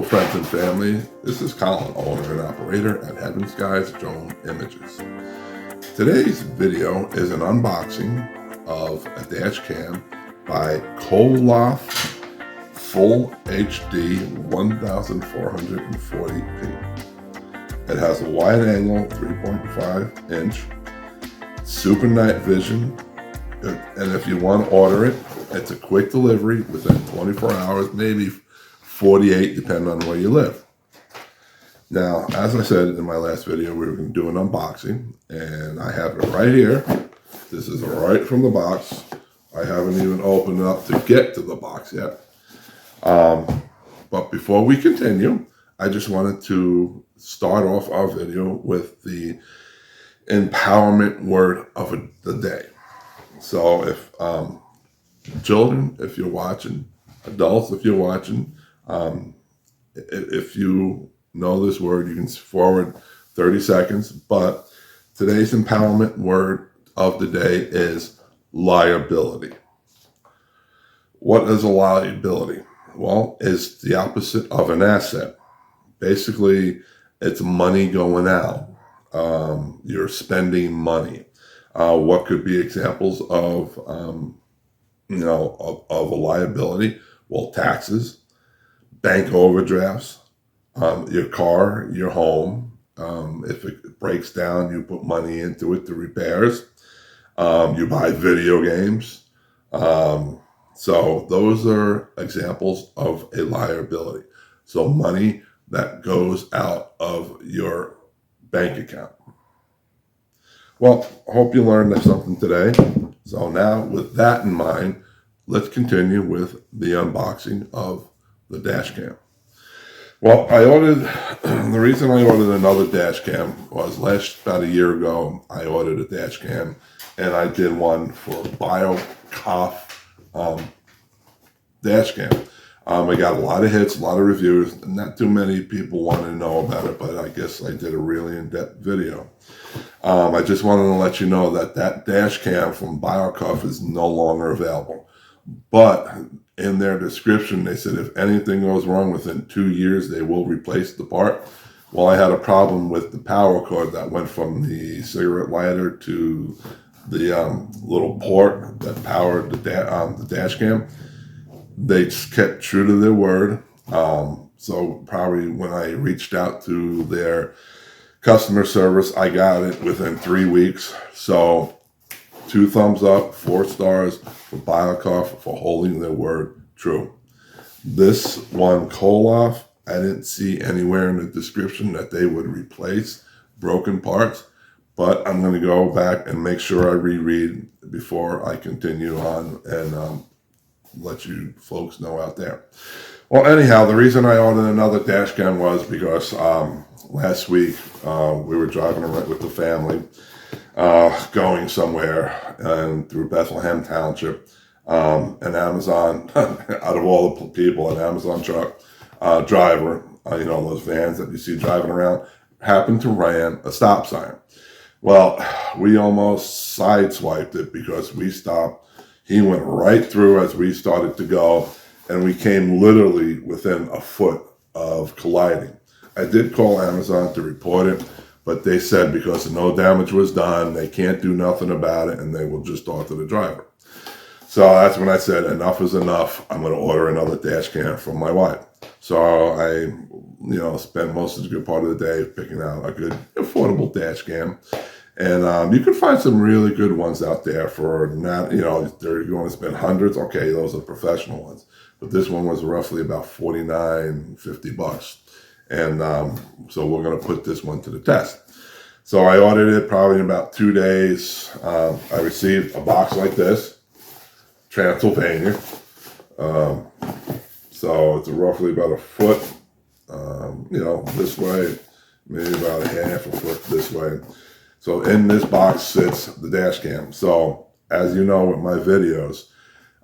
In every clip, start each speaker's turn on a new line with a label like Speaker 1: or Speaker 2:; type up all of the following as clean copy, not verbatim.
Speaker 1: friends and family. This is Colin, owner and operator at Heaven's Guys Drone Images. Today's video is an unboxing of a dash cam by Korlagh Full HD 1440p. It has a wide angle 3.5 inch, super night vision, and if you want to order it, it's a quick delivery within 24 hours, maybe 48, depending on where you live. Now, as I said in my last video, we were going to do an unboxing, and I have it right here. This is right from the box. I haven't even opened it up to get to the box yet. But before we continue, I just wanted to start off our video with the empowerment word of the day. So if children, if you're watching, adults, if you're watching, if you know this word, you can forward 30 seconds. But today's empowerment word of the day is liability. What is a liability? Well, it's the opposite of an asset. Basically, it's money going out. You're spending money. What could be examples of, of a liability? Well, taxes, bank overdrafts, your car, your home. If it breaks down, you put money into it to repairs. You buy video games. So those are examples of a liability. So money that goes out of your bank account. Well, I hope you learned something today. So now with that in mind, let's continue with the unboxing of the dash cam. Well, the reason I ordered another dash cam was about a year ago, I ordered a dash cam, and I did one for Burke dash cam. I got a lot of hits, a lot of reviews. Not too many people want to know about it, but I guess I did a really in-depth video. I just wanted to let you know that that dash cam from Burke is no longer available. But in their description, they said if anything goes wrong within 2 years, they will replace the part. Well, I had a problem with the power cord that went from the cigarette lighter to the little port that powered the dash cam. They just kept true to their word. So probably when I reached out to their customer service, I got it within 3 weeks. So 2 thumbs up, 4 stars for Burke for holding their word true. This one, Korlagh, I didn't see anywhere in the description that they would replace broken parts, but I'm going to go back and make sure I reread before I continue on and let you folks know out there. Well, anyhow, the reason I ordered another dash cam was because last week we were driving around with the family, going somewhere and through Bethlehem Township, an Amazon, out of all the people, an Amazon truck driver, those vans that you see driving around, happened to ran a stop sign. Well, we almost sideswiped it because we stopped. He went right through as we started to go, and we came literally within a foot of colliding. I did call Amazon to report it, but they said because no damage was done, they can't do nothing about it, and they will just talk to the driver. So that's when I said, enough is enough. I'm going to order another dash cam for my wife. So I, spent most of the good part of the day picking out a good, affordable dash cam. And you can find some really good ones out there for not, they're going to spend hundreds. Okay, those are professional ones. But this one was roughly about $49-50. And so we're going to put this one to the test. So I ordered it probably in about 2 days. I received a box like this, Transylvania. So it's roughly about a foot, this way, maybe about a half a foot this way. So in this box sits the dash cam. So as you know with my videos,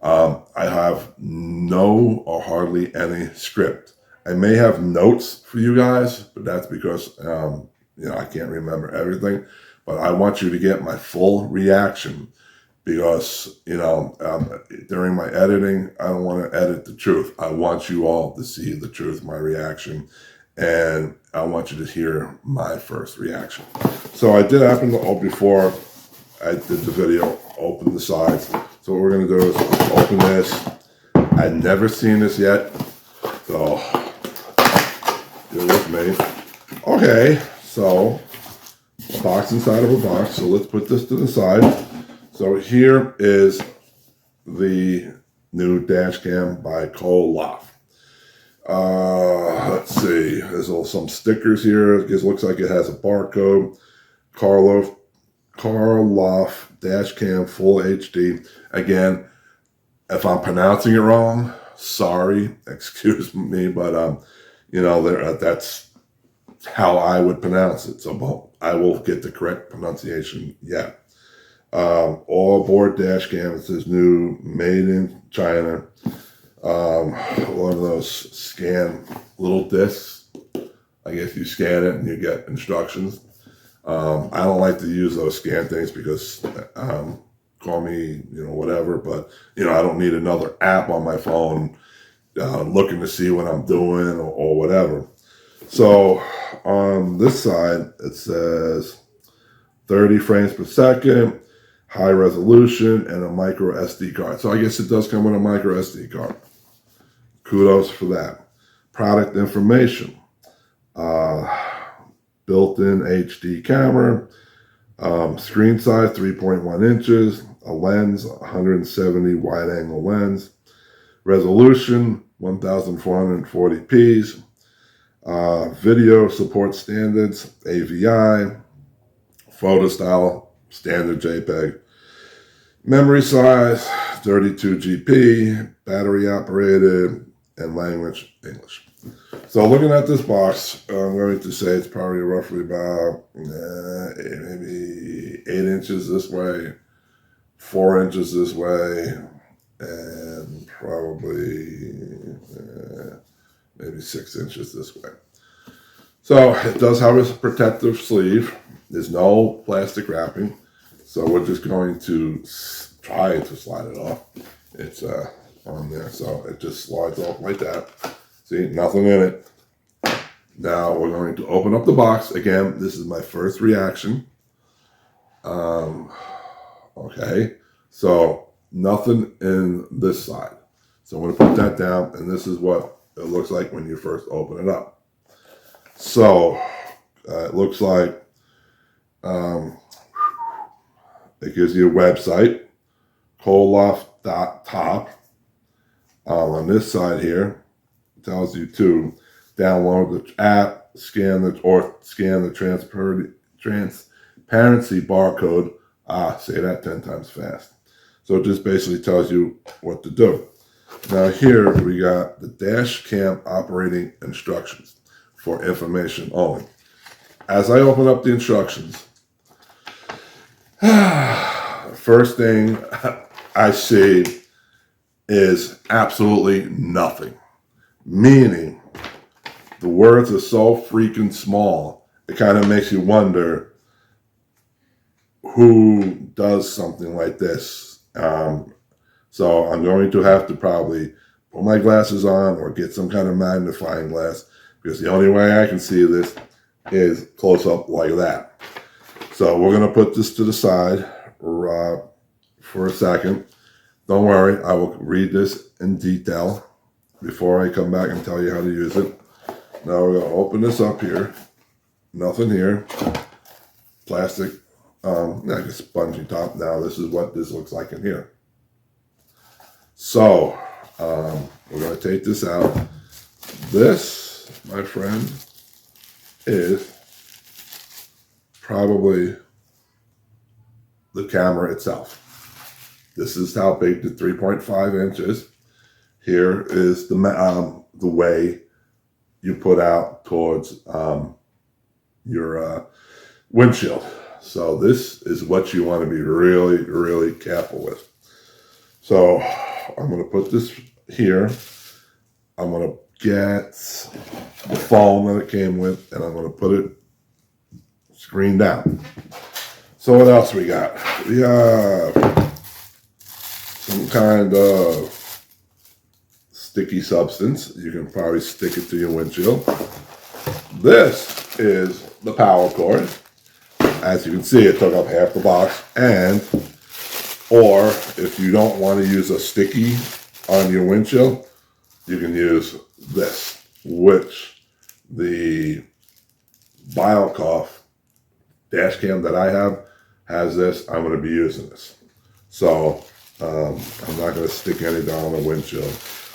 Speaker 1: I have no or hardly any script. I may have notes for you guys, but that's because, I can't remember everything. But I want you to get my full reaction because, during my editing, I don't want to edit the truth. I want you all to see the truth, my reaction, and I want you to hear my first reaction. So I did happen to, before I did the video, open the sides. So what we're going to do is open this. I've never seen this yet, so you're with me. Okay, so a box inside of a box. So let's put this to the side. So here is the new dash cam by Korlagh. Let's see. There's some stickers here. It looks like it has a barcode. Korlagh dash cam full HD. Again, if I'm pronouncing it wrong, sorry, excuse me, but that's how I would pronounce it. So I will get the correct pronunciation yet. All board dash cam. It says new, made in China. One of those scan little discs. I guess you scan it and you get instructions. I don't like to use those scan things because, call me, whatever, but, I don't need another app on my phone, looking to see what I'm doing or whatever. So on this side, it says 30 frames per second, high resolution, and a micro SD card. So I guess it does come with a micro SD card. Kudos for that. Product information. Built-in HD camera. Screen size 3.1 inches. A lens, 170 wide-angle lens. Resolution, 1440p. Video support standards, AVI. Photo style, standard JPEG. Memory size, 32 GB. Battery operated, and language, English. So looking at this box, I'm going to say it's probably roughly about maybe 8 inches this way, 4 inches this way, and probably maybe 6 inches this way. So it does have a protective sleeve. There's no plastic wrapping. So we're just going to try to slide it off. It's on there, so it just slides off like that. See, nothing in it. Now we're going to open up the box. Again, this is my first reaction. Okay, so nothing in this side. So I'm going to put that down, and this is what it looks like when you first open it up. So it looks like it gives you a website, Korlagh.top. On this side here, it tells you to download the app, scan the transparency barcode. Say that 10 times fast. So it just basically tells you what to do. Now here we got the dash cam operating instructions for information only. As I open up the instructions, first thing I see is absolutely nothing. Meaning, the words are so freaking small, it kind of makes you wonder who does something like this. So I'm going to have to probably put my glasses on or get some kind of magnifying glass, because the only way I can see this is close up like that. So we're going to put this to the side for a second. Don't worry, I will read this in detail before I come back and tell you how to use it. Now we're going to open this up here. Nothing here. Plastic, like a spongy top. Now this is what this looks like in here. So we're going to take this out. This, my friend, is probably the camera itself. This is how big the 3.5 inches. Here is the way you put out towards your windshield. So this is what you want to be really, really careful with. So I'm going to put this here. I'm going to get the phone that it came with, and I'm going to put it screen down. So what else we got? We have some kind of sticky substance. You can probably stick it to your windshield. This is the power cord. As you can see, it took up half the box. Or if you don't want to use a sticky on your windshield, you can use this, which the BioCough dash cam that I have has this. I'm going to be using this. So I'm not going to stick anything on the windshield.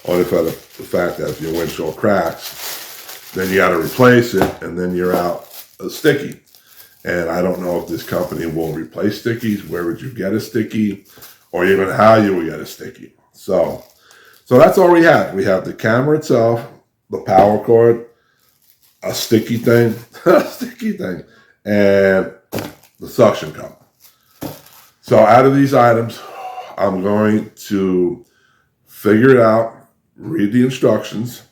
Speaker 1: Only for the fact that if your windshield cracks, then you got to replace it, and then you're out a sticky. And I don't know if this company will replace stickies. Where would you get a sticky, or even how you would get a sticky? So that's all we have. We have the camera itself, the power cord, a sticky thing, and the suction cup. So out of these items, I'm going to figure it out, read the instructions.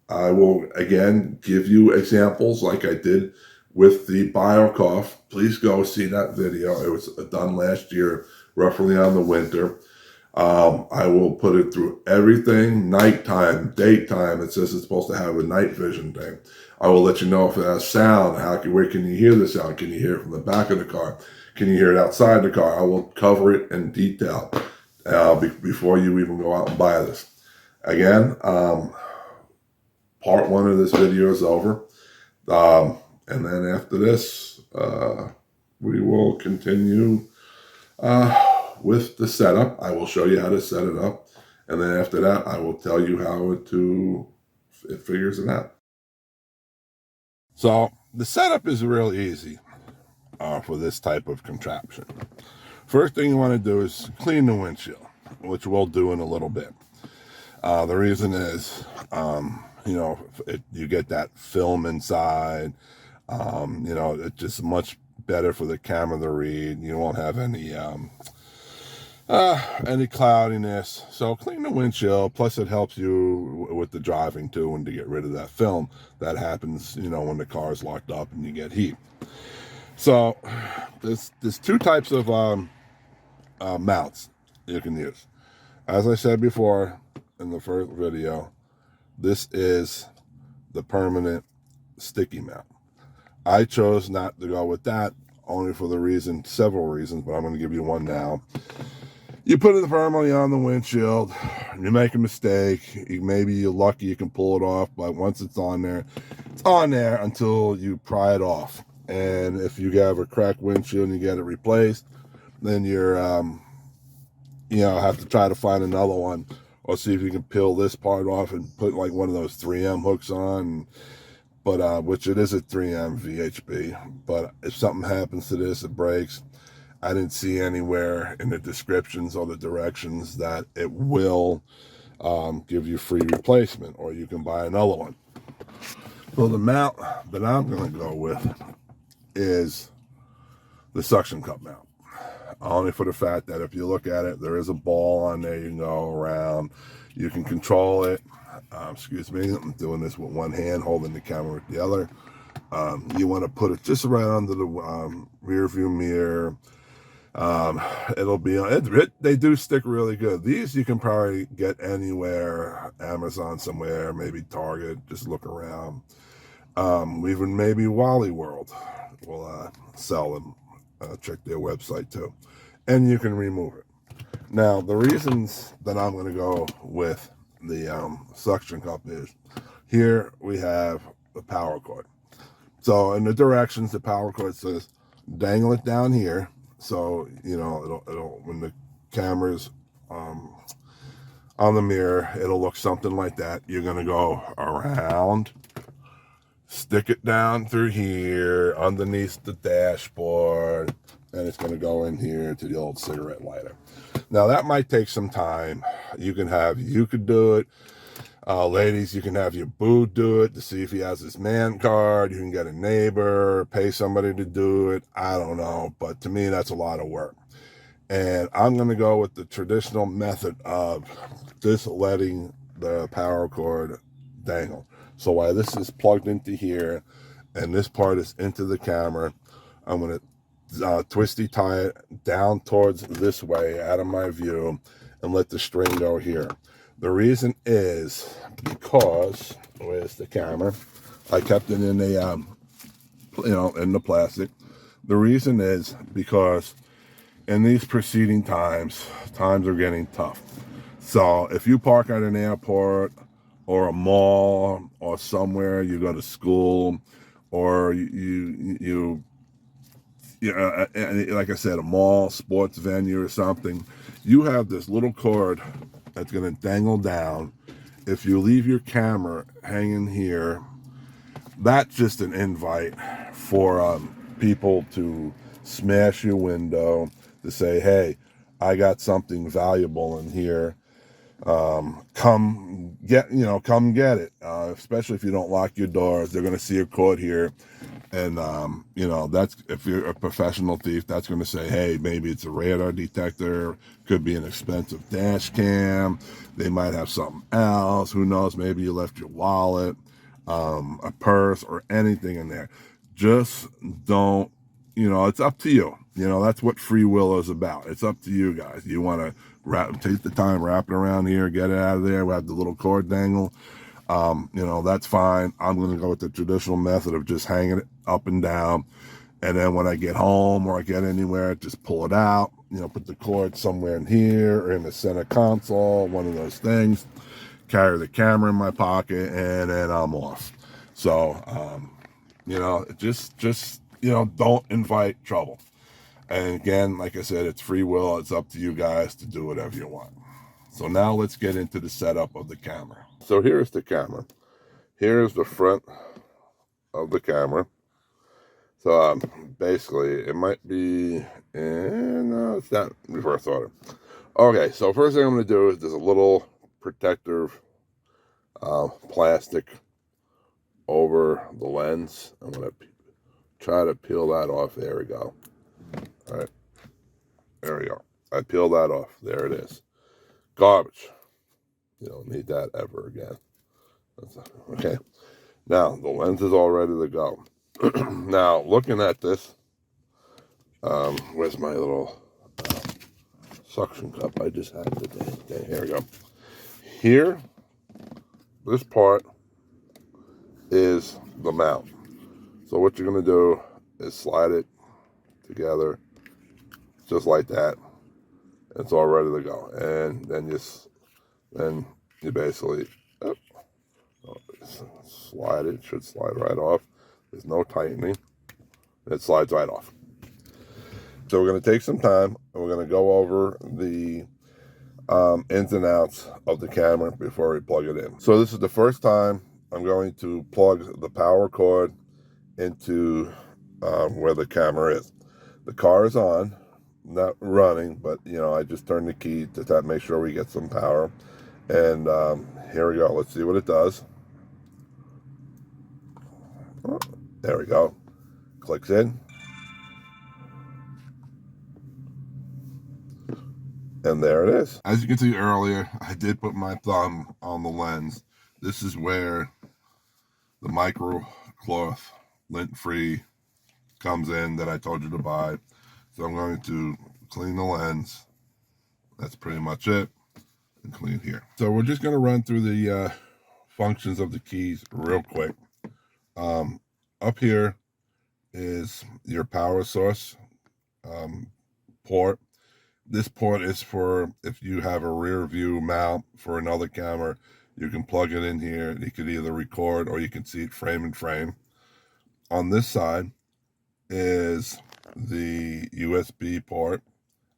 Speaker 1: I will, again, give you examples like I did with the BioCough. Please go see that video. It was done last year, roughly on the winter. I will put it through everything, nighttime, daytime. It says it's supposed to have a night vision thing. I will let you know if it has sound. Where can you hear the sound? Can you hear it from the back of the car? Can you hear it outside the car? I will cover it in detail before you even go out and buy this. Again, part one of this video is over. And then after this, we will continue with the setup. I will show you how to set it up. And then after that, I will tell you how it figures it out. So the setup is real easy for this type of contraption. First thing you want to do is clean the windshield, which we'll do in a little bit. The reason is, you get that film inside. It's just much better for the camera to read. You won't have any cloudiness. So clean the windshield. Plus, it helps you with the driving too, and to get rid of that film that happens, when the car is locked up and you get heat. So there's two types of mounts you can use. As I said before in the first video, this is the permanent sticky mount. I chose not to go with that, only for several reasons, but I'm going to give you one now. You put it permanently on the windshield, you make a mistake, maybe you're lucky you can pull it off, but once it's on there until you pry it off. And if you have a cracked windshield and you get it replaced, then you're, have to try to find another one, or see if you can peel this part off and put like one of those 3M hooks on. But which it is a 3M VHB. But if something happens to this, it breaks. I didn't see anywhere in the descriptions or the directions that it will give you free replacement, or you can buy another one. So the mount that I'm going to go with is the suction cup mount. Only for the fact that if you look at it, there is a ball on there you can go around. You can control it. Excuse me, I'm doing this with one hand, holding the camera with the other. You want to put it just right under the rear view mirror. It'll be on. They do stick really good. These you can probably get anywhere, Amazon somewhere, maybe Target. Just look around. Even maybe Wally World will sell them. Check their website too, and you can remove it. Now, the reasons that I'm going to go with the suction cup is, here we have the power cord. So in the directions, the power cord says dangle it down here. So it'll when the camera's on the mirror, it'll look something like that. You're going to go around, stick it down through here underneath the dashboard, and it's going to go in here to the old cigarette lighter. Now that might take some time. You could do it. Ladies, you can have your boo do it to see if he has his man card. You can get a neighbor, pay somebody to do it. I don't know, but to me, that's a lot of work. And I'm going to go with the traditional method of just letting the power cord dangle. So while this is plugged into here and this part is into the camera, I'm going to twisty tie it down towards this way, out of my view, and let the string go here. The reason is because, where's the camera? I kept it in a, in the plastic. The reason is because in these preceding times are getting tough. So if you park at an airport or a mall or somewhere, you go to school, or like I said, a mall, sports venue or something, you have this little cord that's going to dangle down. If you leave your camera hanging here, that's just an invite for people to smash your window, to say, hey, I got something valuable in here. Come get it. Especially if you don't lock your doors, they're going to see a cord here. And, that's, if you're a professional thief, that's going to say, hey, maybe it's a radar detector, could be an expensive dash cam. They might have something else. Who knows? Maybe you left your wallet, a purse, or anything in there. Just don't, it's up to you. That's what free will is about. It's up to you guys. You want to take the time, wrap it around here, get it out of there. We have the little cord dangle. That's fine. I'm going to go with the traditional method of just hanging it up and down. And then when I get home or I get anywhere, just pull it out, put the cord somewhere in here or in the center console, one of those things, carry the camera in my pocket, and then I'm off. So, don't invite trouble. And again, like I said, it's free will. It's up to you guys to do whatever you want. So now let's get into the setup of the camera. So here's the camera. Here's the front of the camera. So basically, it might be, no, it's not reverse order. Okay, so first thing I'm going to do is there's a little protective plastic over the lens. I'm going to try to peel that off. There we go. All right, there we go. I peeled that off. There it is. Garbage. You don't need that ever again. Okay. Now, the lens is all ready to go. Now, looking at this, where's my little suction cup I just had today? Okay, here we go. Here, this part is the mount. So what you're going to do is slide it together just like that. It's all ready to go. And then you basically slide it. It should slide right off. There's no tightening. It slides right off. So we're going to take some time and we're going to go over the ins and outs of the camera before we plug it in. So this is the first time I'm going to plug the power cord into where the camera is. The car is on, not running, but I just turned the key to make sure we get some power. And here we go. Let's see what it does. Oh, there we go. Clicks in. And there it is. As you can see earlier, I did put my thumb on the lens. This is where the micro cloth, lint-free, comes in that I told you to buy. So I'm going to clean the lens. That's pretty much it. And clean here. So we're just going to run through the functions of the keys real quick. Up here is your power source port. This port is for if you have a rear view mount for another camera, you can plug it in here. You could either record or you can see it frame in frame. On this side is the USB port.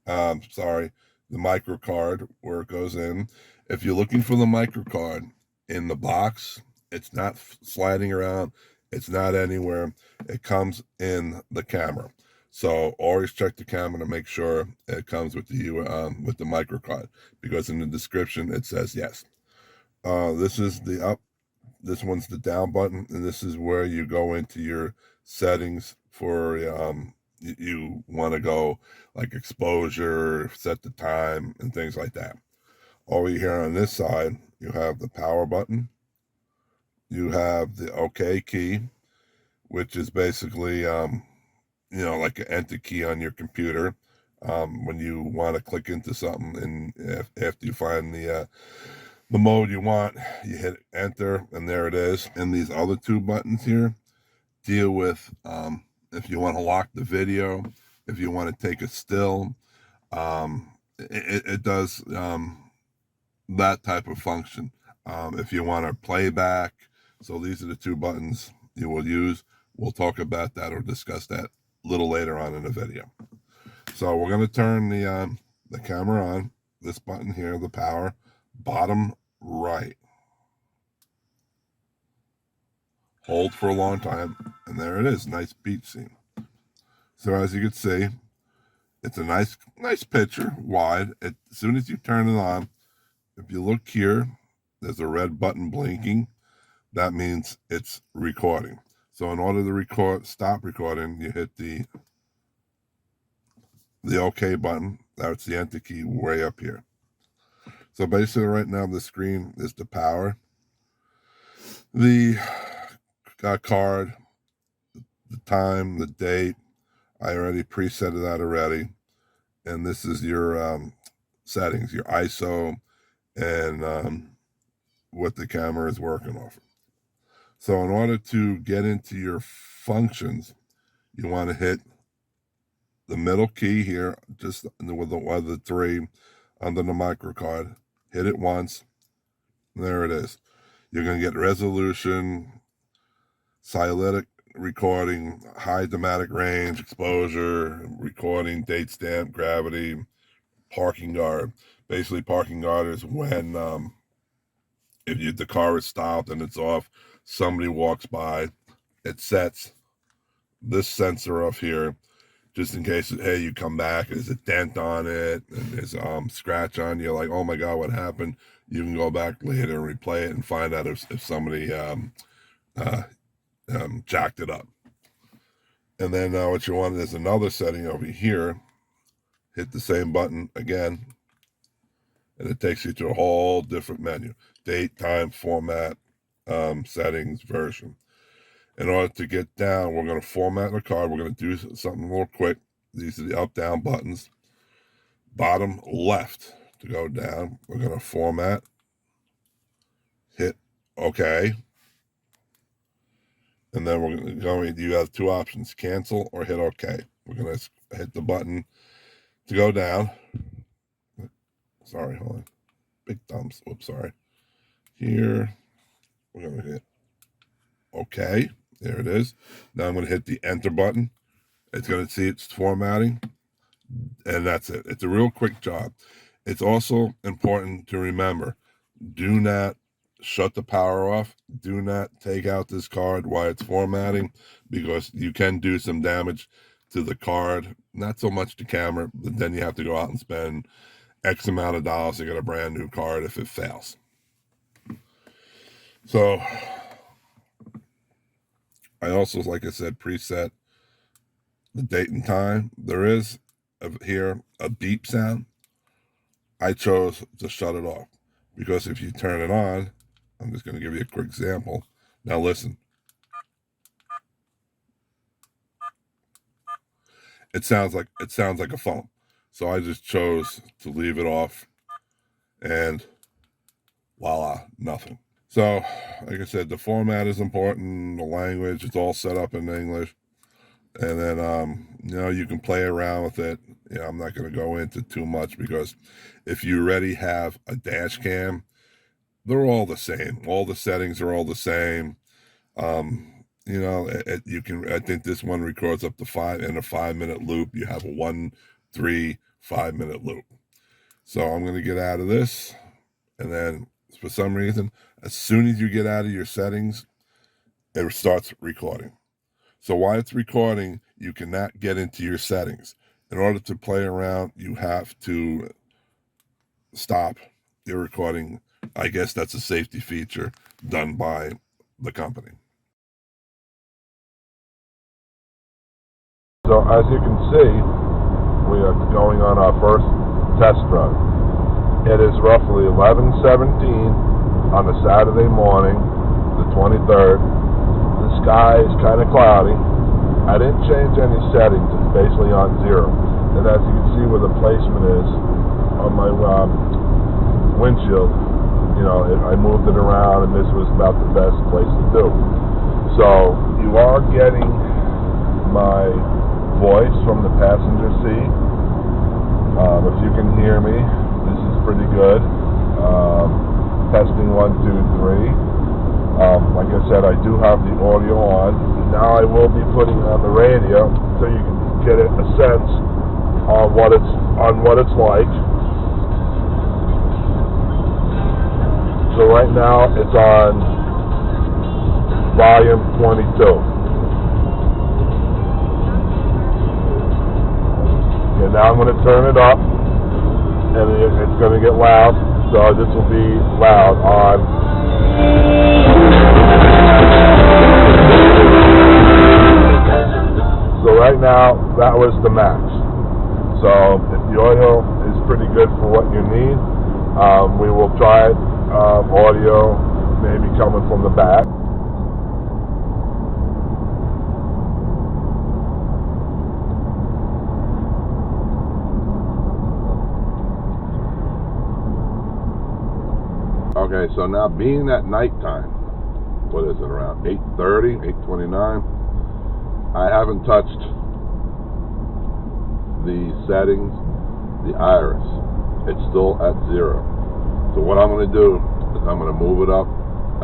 Speaker 1: The micro card where it goes in. If you're looking for the micro card in the box, it's not sliding around. It's not anywhere. It comes in the camera. So always check the camera to make sure it comes with the micro card, because in the description it says yes. This is the up. This one's the down button, and this is where you go into your settings for you want to go like exposure, set the time, and things like that. Over here on this side, you have the power button. You have the OK key, which is basically like an enter key on your computer. when you want to click into something, and after you find the mode you want, you hit enter, and there it is. And these other two buttons here deal with if you want to lock the video, if you want to take a still. It does that type of function. If you want to play back, so these are the two buttons you will use. We'll talk about that or discuss that a little later on in the video. So we're going to turn the camera on. This button here, the power, bottom right. Hold for a long time, and there it is. Nice beach scene. So as you can see, it's a nice picture, wide. As soon as you turn it on, if you look here, there's a red button blinking. That means it's recording. So in order to stop recording, you hit the OK button. That's the enter key way up here. So basically right now the screen is the power, the card, the time, the date. I already preset that already. And this is your settings, your ISO, and what the camera is working off. So in order to get into your functions, you want to hit the middle key here, just with the three under the micro card. Hit it once. There it is. You're going to get resolution, cyclic recording, high dramatic range, exposure, recording, date stamp, gravity, parking guard. Basically, parking guard is when if the car is stopped and it's off, somebody walks by, it sets this sensor off here, just in case, hey, you come back, there's a dent on it, and there's scratch on you, like, oh my God, what happened? You can go back later and replay it and find out if somebody jacked it up. And then what you want is another setting over here. Hit the same button again, and it takes you to a whole different menu. Date, time, format, settings, version. In order to get down, we're going to format the card. We're going to do something real quick. These are the up-down buttons. Bottom left to go down. We're going to format. Hit OK. And then we're going to you have two options, cancel or hit OK. We're going to hit the button to go down. Sorry, hold on. Big thumbs. Oops, sorry. Here, we're going to hit OK. There it is. Now I'm going to hit the enter button. It's going to see it's formatting. And that's it. It's a real quick job. It's also important to remember, do not shut the power off. Do not take out this card while it's formatting, because you can do some damage to the card. Not so much the camera, but then you have to go out and spend X amount of dollars to get a brand new card if it fails. So I also, like I said, preset the date and time. There is here a beep sound. I chose to shut it off, because if you turn it on, I'm just going to give you a quick example. Now listen. It sounds like a phone. So I just chose to leave it off, and voila, nothing. So, like I said, the format is important, the language, it's all set up in English. And then, you can play around with it. I'm not going to go into too much, because if you already have a dash cam, they're all the same. All the settings are all the same. You can, I think this one records up to 5 in a 5-minute loop. You have a 1, 3, 5-minute loop. So I'm going to get out of this. And then for some reason, as soon as you get out of your settings, it starts recording. So while it's recording, you cannot get into your settings. In order to play around, you have to stop your recording. I guess that's a safety feature done by the company. So as you can see, we are going on our first test run. It is roughly 11:17 on a Saturday morning, the 23rd. The sky is kind of cloudy. I didn't change any settings. It's basically on 0. And as you can see where the placement is on my windshield, you know, I moved it around, and this was about the best place to do. So you are getting my voice from the passenger seat. If you can hear me, this is pretty good. Testing 1, 2, 3. Like I said, I do have the audio on. Now I will be putting it on the radio so you can get a sense on what it's like. So right now it's on volume 22. Okay, now I'm going to turn it up, and it's going to get loud. So this will be loud on. So right now, that was the max. So if the audio is pretty good for what you need, we will try it. Audio maybe coming from the back. Okay, so now being at nighttime, what is it, around 8:30, 8:29, I haven't touched the settings, the iris. It's still at 0. So what I'm going to do is I'm going to move it up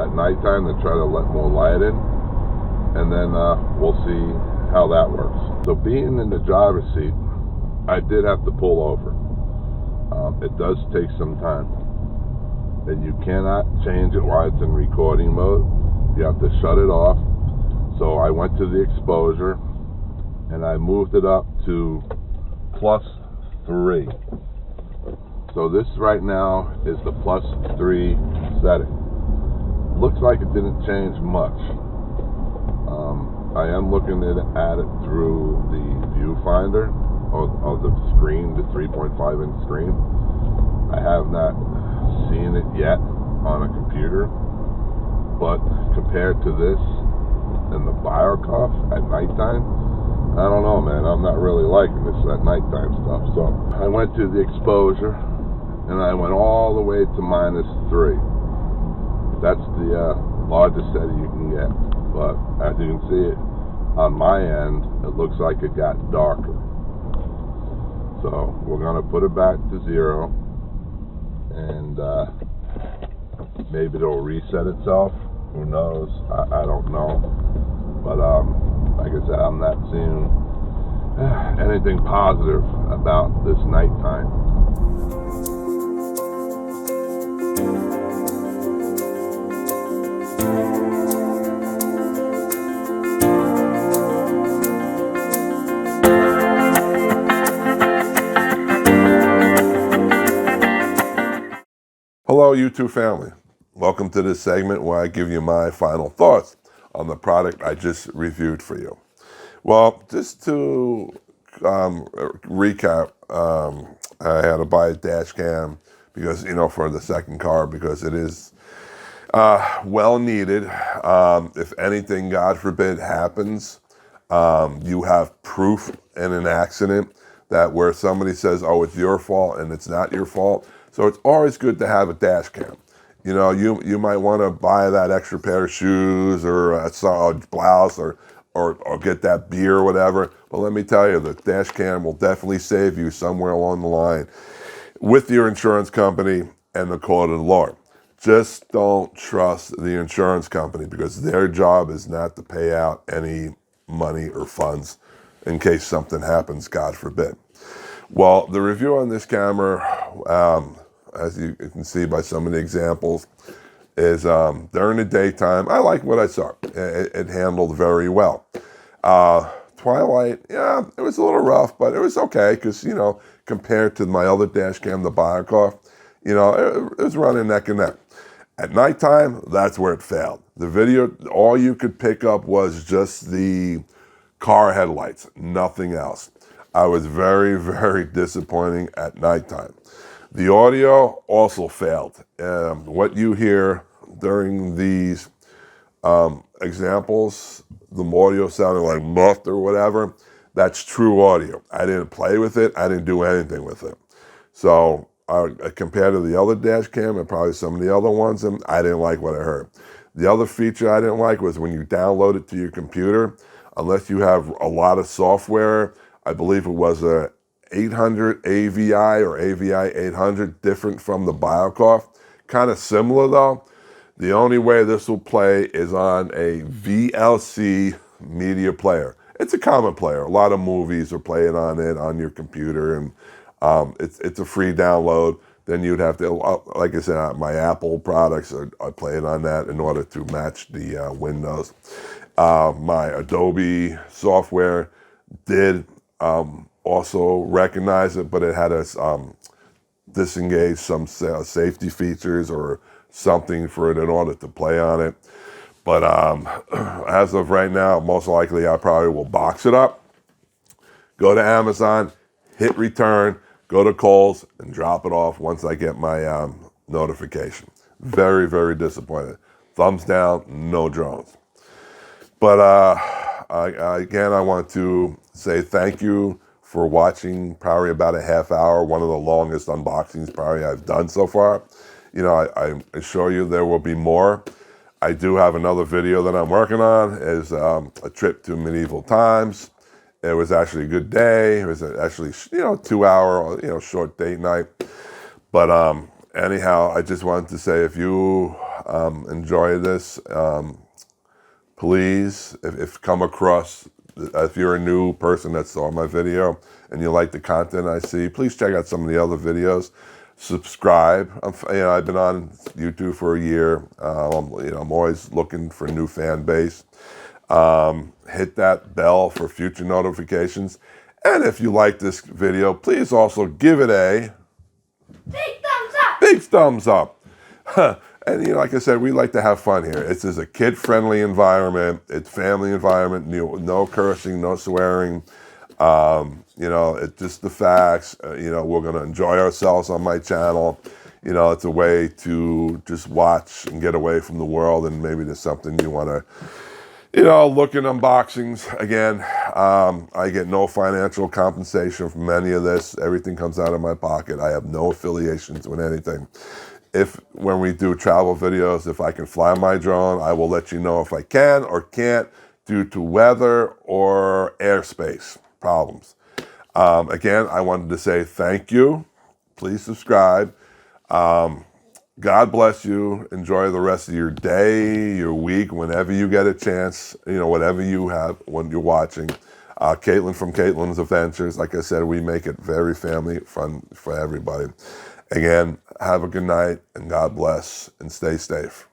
Speaker 1: at nighttime to try to let more light in, and then we'll see how that works. So being in the driver's seat, I did have to pull over. It does take some time, and you cannot change it while it's in recording mode. You have to shut it off. So I went to the exposure, and I moved it up to +3. So this right now is the +3 setting. Looks like it didn't change much. I am looking at it through the viewfinder of the screen, the 3.5-inch screen. I have not seen it yet on a computer, but compared to this and the Burke at nighttime, I don't know, man. I'm not really liking this at nighttime stuff. So I went to the exposure, and I went all the way to -3. That's the largest setting you can get. But as you can see, on my end, it looks like it got darker. So we're going to put it back to 0, and maybe it'll reset itself. Who knows? I don't know. But like I said, I'm not seeing anything positive about this nighttime. Hello, YouTube family. Welcome to this segment where I give you my final thoughts on the product I just reviewed for you. Well, just to recap, I had to buy a dash cam because, for the second car, because it is well needed. If anything, God forbid, happens, you have proof in an accident that where somebody says, oh, it's your fault, and it's not your fault. So it's always good to have a dash cam. You might want to buy that extra pair of shoes or a blouse or get that beer or whatever. But let me tell you, the dash cam will definitely save you somewhere along the line with your insurance company and the court of the law. Just don't trust the insurance company, because their job is not to pay out any money or funds in case something happens, God forbid. Well, the review on this camera, as you can see by some of the examples, is during the daytime. I like what I saw. It handled very well. Twilight, yeah, it was a little rough, but it was okay because, compared to my other dash cam, the Burke, it was running neck and neck. At nighttime, that's where it failed. The video, all you could pick up was just the car headlights, nothing else. I was very, very disappointing at nighttime. The audio also failed. What you hear during these examples, the audio sounded like muffed or whatever, That's true audio. I didn't play with it. I didn't do anything with it. So compared to the other dash cam and probably some of the other ones, and I didn't like what I heard. The other feature I didn't like was when you download it to your computer, unless you have a lot of software, I believe it was a 800 AVI or AVI 800, different from the BioCoff. Kind of similar though. The only way this will play is on a VLC media player. It's a common player. A lot of movies are playing on it on your computer, and it's a free download. Then you'd have to, like I said, my Apple products are playing on that in order to match the Windows. My Adobe software did also recognize it, but it had us disengage some safety features or something for it in order to play on it. But as of right now, most likely I probably will box it up, go to Amazon, hit return, go to Kohl's, and drop it off once I get my notification. Very, very disappointed. Thumbs down, no drones. But again, I want to say thank you for watching probably about a half hour, one of the longest unboxings probably I've done so far. You know, I assure you there will be more. I do have another video that I'm working on, is a trip to medieval times. It was actually a good day. It was actually, 2 hour, short date night. But anyhow, I just wanted to say, if you enjoy this, please, if come across, if you're a new person that saw my video and you like the content I see, please check out some of the other videos. Subscribe. I've been on YouTube for a year. I'm always looking for new fan base. Hit that bell for future notifications. And if you like this video, please also give it a
Speaker 2: big thumbs up.
Speaker 1: Big thumbs up. And like I said, we like to have fun here. It's a kid-friendly environment. It's family environment. No cursing, no swearing. It's just the facts. We're going to enjoy ourselves on my channel. It's a way to just watch and get away from the world, and maybe there's something you want to, look at unboxings. Again, I get no financial compensation from any of this. Everything comes out of my pocket. I have no affiliations with anything. When we do travel videos, if I can fly my drone, I will let you know if I can or can't due to weather or airspace problems. Again, I wanted to say thank you. Please subscribe. God bless you. Enjoy the rest of your day, your week, whenever you get a chance, whatever you have when you're watching. Caitlin from Caitlin's Adventures. Like I said, we make it very family fun for everybody. Again, have a good night, and God bless, and stay safe.